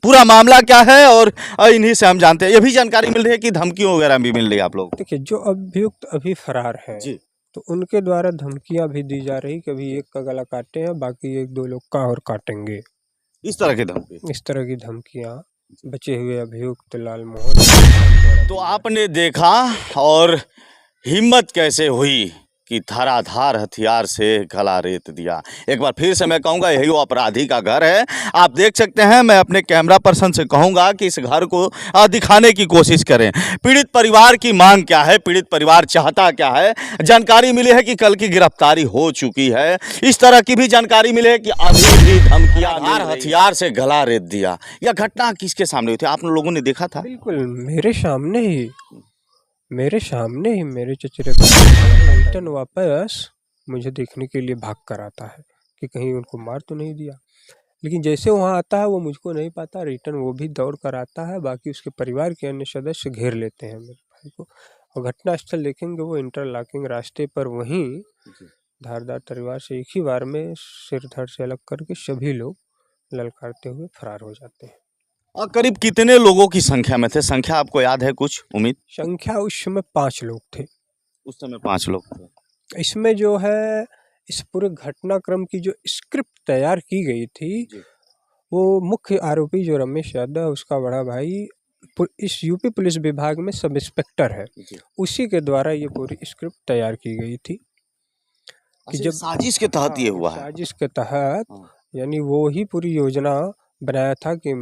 पूरा मामला क्या है और इन्हीं से हम जानते हैं। ये भी जानकारी मिल रही है कि धमकियों वगैरह भी मिल रही है आप लोग? देखिए, जो अभियुक्त अभी फरार हैं जी, तो उनके द्वारा धमकियां भी दी जा रही कि अभी एक का गला काटे हैं, बाकी एक दो लोग का और काटेंगे। इस तरह की धमकी? इस तरह की धमकियां बचे हुए अभियुक्त लालमोहन। तो आपने देखा और हिम्मत कैसे हुई कि धराधार हथियार से गला रेत दिया। एक बार फिर से मैं कहूँगा, यही वो अपराधी का घर है। आप देख सकते हैं, मैं अपने कैमरा पर्सन से कहूँगा कि इस घर को दिखाने की कोशिश करें। पीड़ित परिवार की मांग क्या है, पीड़ित परिवार चाहता क्या है? जानकारी मिली है कि कल की गिरफ्तारी हो चुकी है। इस तरह की भी जानकारी मिली है कि अभी भी धमकियां, हथियार से गला रेत दिया। यह घटना किसके सामने हुई थी, आप लोगों ने देखा था? बिल्कुल मेरे सामने ही मेरे चचेरे रिटर्न वापस मुझे देखने के लिए भाग कर आता है कि कहीं उनको मार तो नहीं दिया। लेकिन जैसे वहाँ आता है वो मुझको नहीं पाता, रिटर्न वो भी दौड़ कर आता है। बाकी उसके परिवार के अन्य सदस्य घेर लेते हैं मेरे भाई को, और घटनास्थल देखेंगे वो इंटरलॉकिंग रास्ते पर वहीं धारदार तलवार से एक ही बार में सिर धड़ से अलग करके सभी लोग ललकारते हुए फरार हो जाते हैं। और करीब कितने लोगों की संख्या में थे? संख्या आपको याद है कुछ, उम्मीद? संख्या उस समय 5 लोग थे। उस समय 5 लोग थे। इसमें जो है इस पूरे घटनाक्रम की जो स्क्रिप्ट तैयार की गई थी, वो मुख्य आरोपी जो रमेश यादव है उसका बड़ा भाई इस यूपी पुलिस विभाग में सब इंस्पेक्टर है, उसी के द्वारा ये पूरी स्क्रिप्ट तैयार की गई थी कि जब साजिश के तहत ये हुआ है। साजिश के तहत यानी वो ही पूरी योजना बनाया था कि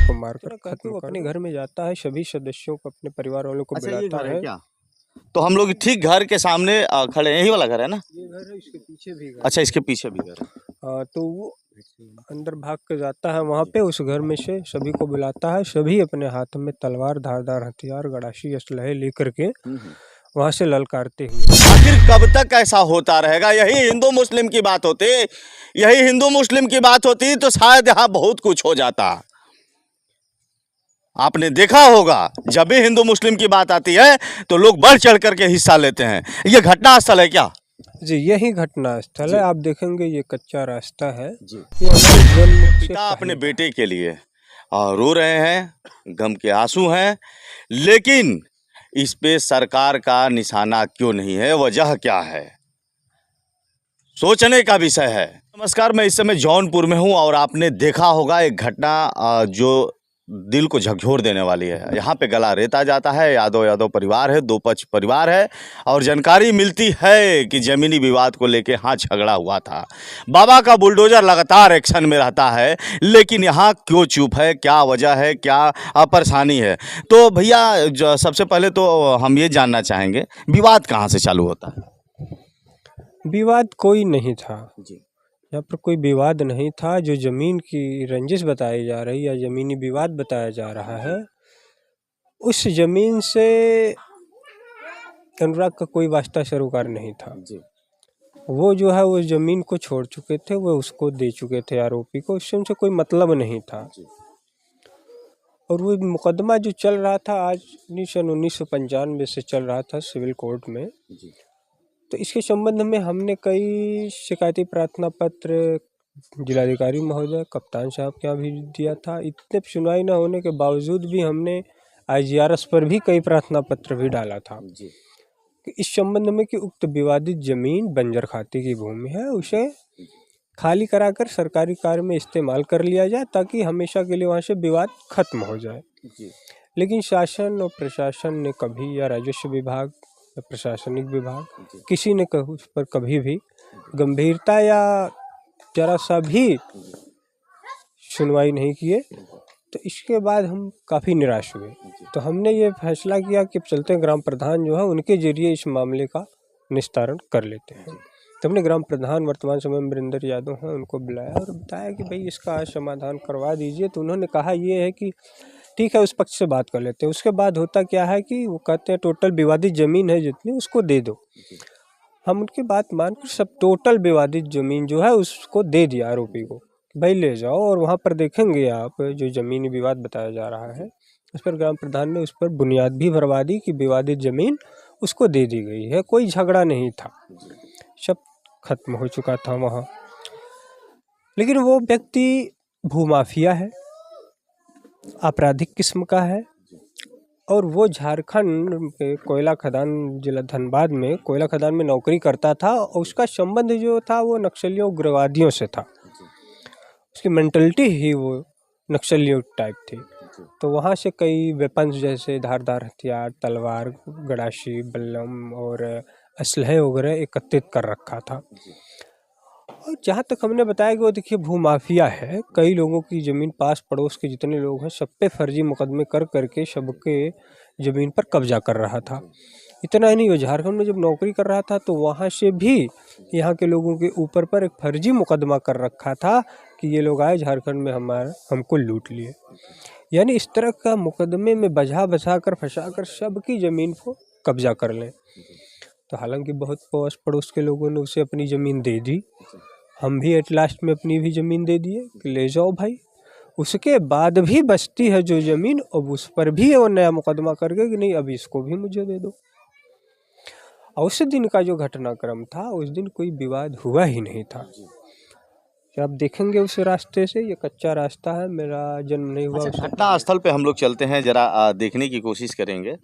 को मारकर खत्म। वो अपने घर में जाता है, सभी सदस्यों को, अपने परिवार वालों को बुलाता है। क्या? तो हम लोग ठीक घर के सामने खड़े हैं, यही वाला घर है ना? ये घर है, इसके पीछे भी घर। अच्छा, इसके पीछे भी घर है। तो वो अंदर भाग के जाता है वहाँ पे, उस घर में से सभी को बुलाता है। सभी अपने हाथ में तलवार, धारदार हथियार, गड़ासी, असलहे लेकर के वहाँ से ललकारते हुए। आखिर कब तक ऐसा होता रहेगा? यही हिंदू मुस्लिम की बात होती, यही हिंदू मुस्लिम की बात होती तो शायद यहाँ बहुत कुछ हो जाता। आपने देखा होगा, जब भी हिंदू मुस्लिम की बात आती है तो लोग बढ़ चढ़ करके हिस्सा लेते हैं। ये घटना स्थल है क्या? जी, यही घटना स्थल है। आप देखेंगे ये कच्चा रास्ता है। पिता अपने बेटे के लिए रो रहे हैं, गम के आंसू हैं, लेकिन इस पे सरकार का निशाना क्यों नहीं है? वजह क्या है? सोचने का विषय है। नमस्कार, मैं इस समय जौनपुर में हूं और आपने देखा होगा एक घटना जो दिल को झकझोर देने वाली है। यहाँ पे गला रेता जाता है। यादव परिवार है, 2 पक्ष परिवार है और जानकारी मिलती है कि जमीनी विवाद को लेके हाँ झगड़ा हुआ था। बाबा का बुलडोजर लगातार एक्शन में रहता है, लेकिन यहाँ क्यों चुप है? क्या वजह है? क्या परेशानी है? तो भैया सबसे पहले तो हम ये जानना चाहेंगे, विवाद कहाँ से चालू होता है? विवाद कोई नहीं था जी, यहाँ पर कोई विवाद नहीं था। जो ज़मीन की रंजिश बताई जा रही या ज़मीनी विवाद बताया जा रहा है, उस ज़मीन से अनुराग का कोई वास्ता सरोकार नहीं था जी। वो जो है वो ज़मीन को छोड़ चुके थे, वो उसको दे चुके थे आरोपी को, उससे उनसे कोई मतलब नहीं था जी। और वो मुकदमा जो चल रहा था आज सन 1995 से चल रहा था सिविल कोर्ट में जी। तो इसके संबंध में हमने कई शिकायती प्रार्थना पत्र जिलाधिकारी महोदय, कप्तान साहब के यहाँ भी दिया था। इतने सुनवाई न होने के बावजूद भी हमने IGRS पर भी कई प्रार्थना पत्र भी डाला था जी। कि इस संबंध में कि उक्त विवादित जमीन बंजर खाते की भूमि है, उसे खाली कराकर सरकारी कार्य में इस्तेमाल कर लिया जाए ताकि हमेशा के लिए वहाँ से विवाद खत्म हो जाए जी। लेकिन शासन और प्रशासन ने कभी, या राजस्व विभाग या प्रशासनिक विभाग, किसी ने उस पर कभी भी गंभीरता या जरा सा भी सुनवाई नहीं किए। तो इसके बाद हम काफ़ी निराश हुए। तो हमने ये फैसला किया कि चलते ग्राम प्रधान जो है उनके जरिए इस मामले का निस्तारण कर लेते हैं। तो हमने ग्राम प्रधान वर्तमान समय में वीरेंद्र यादव हैं, उनको बुलाया और बताया कि भाई इसका समाधान करवा दीजिए। तो उन्होंने कहा ये है कि ठीक है, उस पक्ष से बात कर लेते हैं। उसके बाद होता क्या है कि वो कहते हैं टोटल विवादित ज़मीन है जितनी, उसको दे दो। हम उनकी बात मानकर सब टोटल विवादित ज़मीन जो है उसको दे दिया आरोपी को, भाई ले जाओ। और वहाँ पर देखेंगे आप जो ज़मीनी विवाद बताया जा रहा है, उस पर ग्राम प्रधान ने उस पर बुनियाद भी भरवा दी कि विवादित ज़मीन उसको दे दी गई है। कोई झगड़ा नहीं था, सब खत्म हो चुका था वहाँ। लेकिन वो व्यक्ति भूमाफिया है, आपराधिक किस्म का है। और वो झारखंड के कोयला खदान जिला धनबाद में कोयला खदान में नौकरी करता था और उसका संबंध जो था वो नक्सलियों उग्रवादियों से था। उसकी मेंटलिटी ही वो नक्सलियों टाइप थी। तो वहाँ से कई वेपन्स जैसे धारदार हथियार, तलवार, गड़ासी, बल्लम और असलहे वगैरह एकत्रित कर रखा था। और जहाँ तक हमने बताया कि वो देखिए भूमाफिया है, कई लोगों की ज़मीन पास पड़ोस के जितने लोग हैं सब पे फर्जी मुकदमे कर करके सबके ज़मीन पर कब्जा कर रहा था। इतना ही नहीं, वो झारखंड में जब नौकरी कर रहा था तो वहाँ से भी यहाँ के लोगों के ऊपर पर एक फर्जी मुकदमा कर रखा था कि ये लोग आए झारखंड में हमको लूट लिए। यानी इस तरह का मुकदमे में बजा कर फंसा कर सबकी ज़मीन को कब्जा कर लें। तो हालांकि बहुत पास पड़ोस के लोगों ने उसे अपनी ज़मीन दे दी, हम भी एट लास्ट में अपनी भी ज़मीन दे दिए कि ले जाओ भाई। उसके बाद भी बचती है जो ज़मीन, अब उस पर भी वो नया मुकदमा करके कि नहीं अभी इसको भी मुझे दे दो। और उस दिन का जो घटनाक्रम था, उस दिन कोई विवाद हुआ ही नहीं था। आप देखेंगे उस रास्ते से, ये कच्चा रास्ता है, मेरा जन्म नहीं हुआ। अच्छा, घटना स्थल पे हम लोग चलते हैं, जरा देखने की कोशिश करेंगे।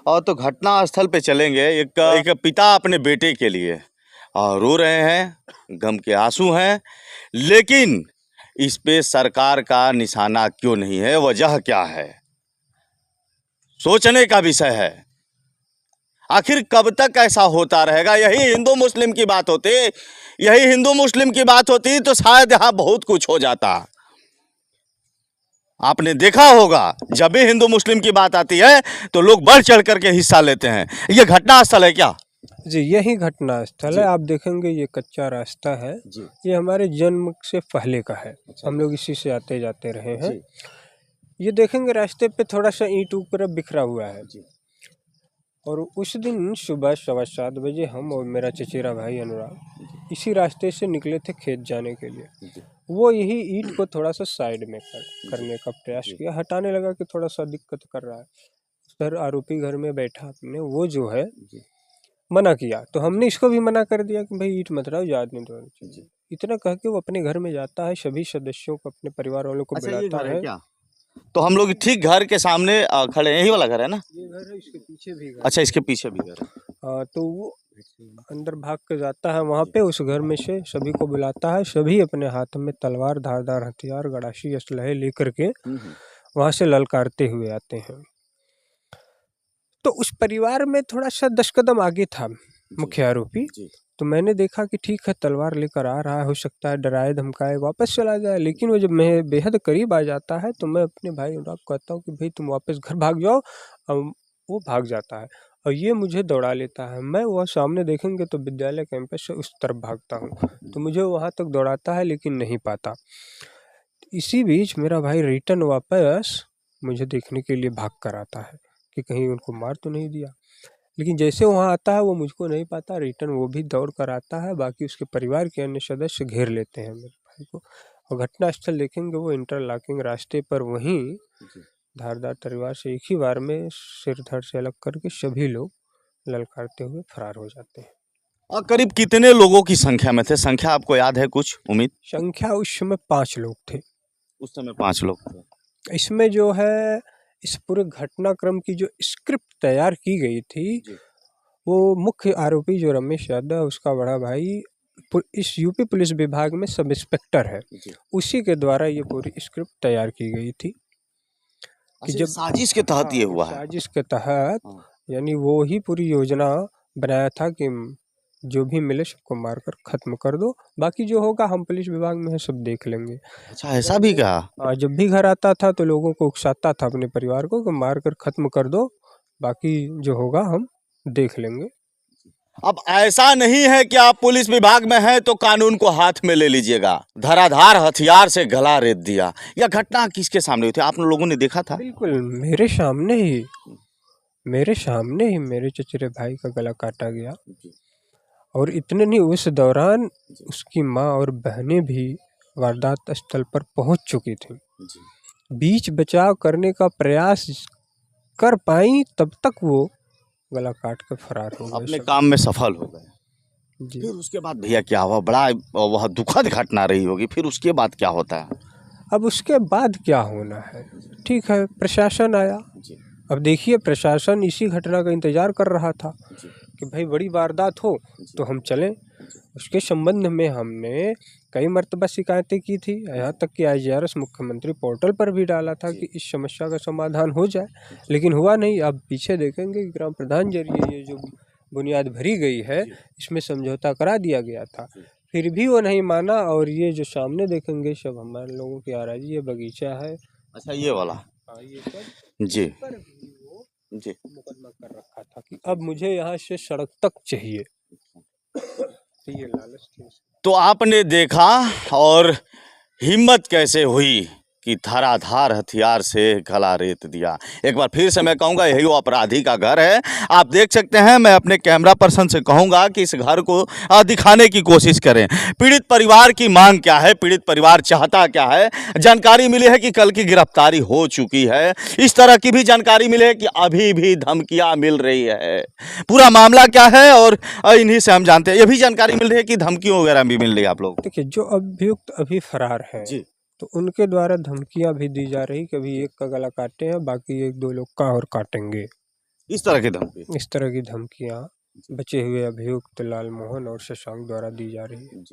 और तो घटना स्थल पे चलेंगे, एक पिता अपने बेटे के लिए रो रहे हैं, गम के आंसू हैं, लेकिन इस पे सरकार का निशाना क्यों नहीं है, वजह क्या है, सोचने का विषय है। आखिर कब तक ऐसा होता रहेगा? यही हिंदू मुस्लिम की बात होती तो शायद यहाँ बहुत कुछ हो जाता। आपने देखा होगा जब भी हिंदू मुस्लिम की बात आती है तो लोग बढ़ चढ़ करके हिस्सा लेते हैं। ये घटना स्थल है क्या? जी, यही घटना स्थल है। आप देखेंगे ये कच्चा रास्ता है, ये हमारे जन्म से पहले का है। हम लोग इसी से आते जाते रहे हैं। ये देखेंगे रास्ते पे थोड़ा सा ईंट ऊपर बिखरा हुआ है। और उस दिन सुबह 7:15 बजे हम और मेरा चचेरा भाई अनुराग इसी रास्ते से निकले थे खेत जाने के लिए। वो यही ईंट को थोड़ा सा साइड में करने का प्रयास किया, हटाने लगा कि थोड़ा सा दिक्कत कर रहा है। सर आरोपी घर में बैठा अपने, वो जो है मना किया, तो हमने इसको भी मना कर दिया कि भाई ईंट मत रहो, याद नहीं दो। इतना कह के वो अपने घर में जाता है, सभी सदस्यों को, अपने परिवार वालों को बुलाता है। क्या? तो हम लोग ठीक घर के सामने खड़े हैं, यही वाला घर है ना? ये घर है, इसके पीछे भी घर। अच्छा, इसके पीछे भी घर है। तो वो अंदर भाग के जाता है वहाँ पे, उस घर में से सभी को बुलाता है। सभी अपने हाथ में तलवार, धारदार हथियार, गड़ासी, असलहे लेकर के वहाँ से ललकारते हुए आते हैं। तो उस परिवार में थोड़ा सा 10 कदम आगे था मुख्य आरोपी। तो मैंने देखा कि ठीक है तलवार लेकर आ रहा है, हो सकता है डराए धमकाए वापस चला जाए। लेकिन वो जब मैं बेहद करीब आ जाता है तो मैं अपने भाई अनुराग को कहता हूँ कि भाई तुम वापस घर भाग जाओ। वो भाग जाता है और ये मुझे दौड़ा लेता है। मैं वह सामने देखेंगे तो विद्यालय कैंपस से उस तरफ भागता हूँ, तो मुझे वहाँ तक दौड़ाता है लेकिन नहीं पाता। इसी बीच मेरा भाई रिटर्न वापस मुझे देखने के लिए भाग कर आता है कि कहीं उनको मार तो नहीं दिया। लेकिन जैसे वहाँ आता है वो मुझको नहीं पाता, रिटर्न वो भी दौड़ कर आता है। बाकी उसके परिवार के अन्य सदस्य घेर लेते हैं मेरे भाई को। और घटना स्थल देखेंगे वो इंटरलॉकिंग रास्ते पर वहीं धारदार तलवार से एक ही बार में सिर धड़ से अलग करके सभी लोग ललकारते हुए फरार हो जाते हैं। और करीब कितने लोगों की संख्या में थे? संख्या आपको याद है कुछ, उम्मीद? संख्या उस समय 5 लोग थे। उस समय 5 लोग थे। इसमें जो है इस पूरे घटनाक्रम की जो स्क्रिप्ट तैयार की गई थी, वो मुख्य आरोपी जो रमेश यादव, उसका बड़ा भाई इस यूपी पुलिस विभाग में सब इंस्पेक्टर है, उसी के द्वारा ये पूरी स्क्रिप्ट तैयार की गई थी। कि जब साजिश के तहत ये हुआ है। साजिश के तहत यानी वो ही पूरी योजना बनाया था कि जो भी मिले सबको मारकर खत्म कर दो, बाकी जो होगा हम पुलिस विभाग में है सब देख लेंगे। अच्छा, ऐसा भी कहा? जब भी घर आता था तो लोगों को उकसाता था अपने परिवार को कि मारकर खत्म कर दो, बाकी जो होगा हम देख लेंगे। अब ऐसा नहीं है कि आप पुलिस विभाग में हैं तो कानून को हाथ में ले लीजिएगा। धराधार हथियार से गला रेत दिया। यह घटना किसके सामने हुई थी? आप लोगों ने देखा था? बिल्कुल मेरे सामने ही मेरे चचेरे भाई का गला काटा गया। और इतने नहीं, उस दौरान उसकी माँ और बहनें भी वारदात स्थल पर पहुंच चुकी थी। बीच बचाव करने का प्रयास कर पाई, तब तक वो गला काट कर फरार हो गए, अपने काम में सफल हो गए। जी। फिर उसके बाद भैया क्या हुआ? बड़ा वह दुखद घटना रही होगी। फिर उसके बाद क्या होता है? अब उसके बाद क्या होना है, ठीक है प्रशासन आया। अब देखिए प्रशासन इसी घटना का इंतज़ार कर रहा था कि भाई बड़ी वारदात हो तो हम चलें। उसके संबंध में हमने कई मर्तबा शिकायतें की थी, यहाँ तक कि IGRS मुख्यमंत्री पोर्टल पर भी डाला था कि इस समस्या का समाधान हो जाए, लेकिन हुआ नहीं। अब पीछे देखेंगे कि ग्राम प्रधान जरिए ये जो बुनियाद भरी गई है इसमें समझौता करा दिया गया था, फिर भी वो नहीं माना। और ये जो सामने देखेंगे सब हमारे लोगों की आराजी, ये बगीचा है। अच्छा, ये वाला। हाँ, ये सब जी पर भी वो जी। मुकदमा कर रखा था कि अब मुझे यहाँ से सड़क तक चाहिए, तो ये लालच थी। तो आपने देखा और हिम्मत कैसे हुई कि धराधार हथियार से गला रेत दिया। एक बार फिर से मैं कहूँगा यही वो अपराधी का घर है। आप देख सकते हैं, मैं अपने कैमरा पर्सन से कहूँगा कि इस घर को दिखाने की कोशिश करें। पीड़ित परिवार की मांग क्या है, पीड़ित परिवार चाहता क्या है। जानकारी मिली है कि कल की गिरफ्तारी हो चुकी है। इस तरह की भी जानकारी मिली है कि अभी भी धमकियाँ मिल रही है। पूरा मामला क्या है और इन्हीं से हम जानते हैं। ये भी जानकारी मिल रही है कि धमकियों वगैरह भी मिल रही है आप लोग। देखिए जो अभियुक्त अभी फरार हैं जी। तो उनके द्वारा धमकियां भी दी जा रही कि अभी एक का गला काटे हैं, बाकी एक दो लोग का और काटेंगे। इस तरह की धमकी। इस तरह की धमकियां बचे हुए अभियुक्त लाल मोहन और शशांक द्वारा दी जा रही है।